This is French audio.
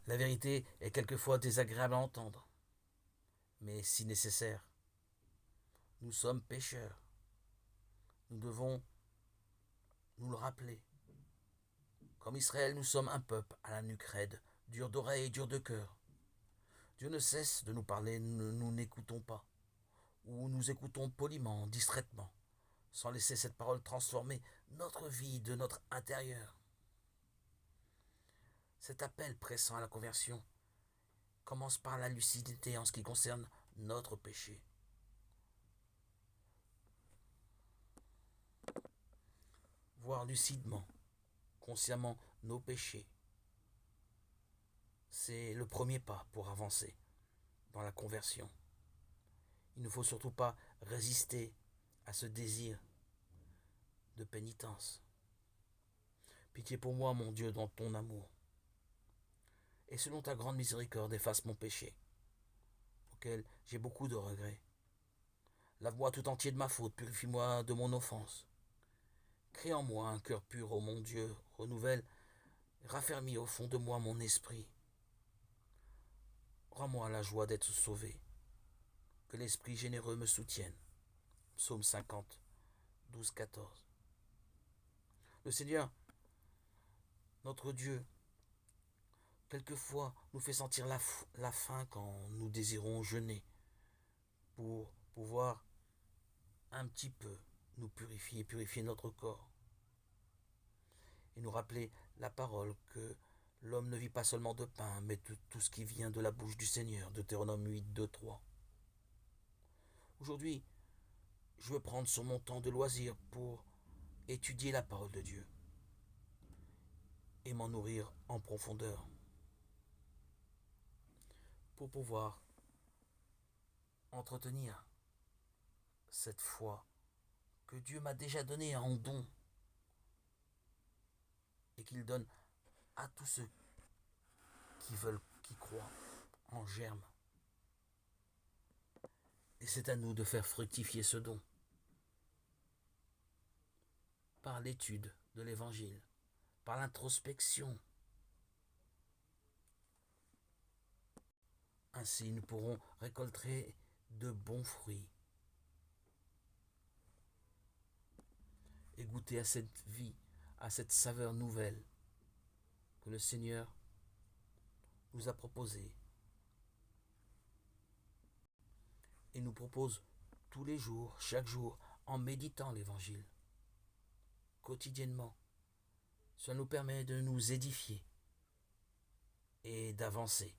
La vérité est quelquefois désagréable à entendre, mais si nécessaire. Nous sommes pécheurs. Nous devons nous le rappeler. Comme Israël, nous sommes un peuple à la nuque raide, dur d'oreille et dur de cœur. Dieu ne cesse de nous parler, nous n'écoutons pas, ou nous écoutons poliment, distraitement, sans laisser cette parole transformer notre vie de notre intérieur. Cet appel pressant à la conversion commence par la lucidité en ce qui concerne notre péché. Voir lucidement, consciemment nos péchés, c'est le premier pas pour avancer dans la conversion. Il ne faut surtout pas résister à ce désir de pénitence. Pitié pour moi, mon Dieu, dans ton amour. Et selon ta grande miséricorde, efface mon péché, auquel j'ai beaucoup de regrets. Lave-moi tout entier de ma faute, purifie-moi de mon offense. Crée en moi un cœur pur, ô mon Dieu, renouvelle, raffermis au fond de moi mon esprit. Rends-moi la joie d'être sauvé, que l'Esprit généreux me soutienne. Psaume 50, 12-14. Le Seigneur, notre Dieu, quelquefois nous fait sentir la faim quand nous désirons jeûner pour pouvoir un petit peu nous purifier, purifier notre corps et nous rappeler la parole que l'homme ne vit pas seulement de pain, mais de tout ce qui vient de la bouche du Seigneur, Deutéronome 8, 2, 3. Aujourd'hui, je veux prendre sur mon temps de loisir pour étudier la parole de Dieu et m'en nourrir en profondeur pour pouvoir entretenir cette foi que Dieu m'a déjà donnée en don et qu'il donne à tous ceux qui veulent, qui croient en germe. Et c'est à nous de faire fructifier ce don par l'étude de l'Évangile, par l'introspection. Ainsi, nous pourrons récolter de bons fruits et goûter à cette vie, à cette saveur nouvelle que le Seigneur nous a proposée et nous propose tous les jours, chaque jour, en méditant l'Évangile quotidiennement. Cela nous permet de nous édifier et d'avancer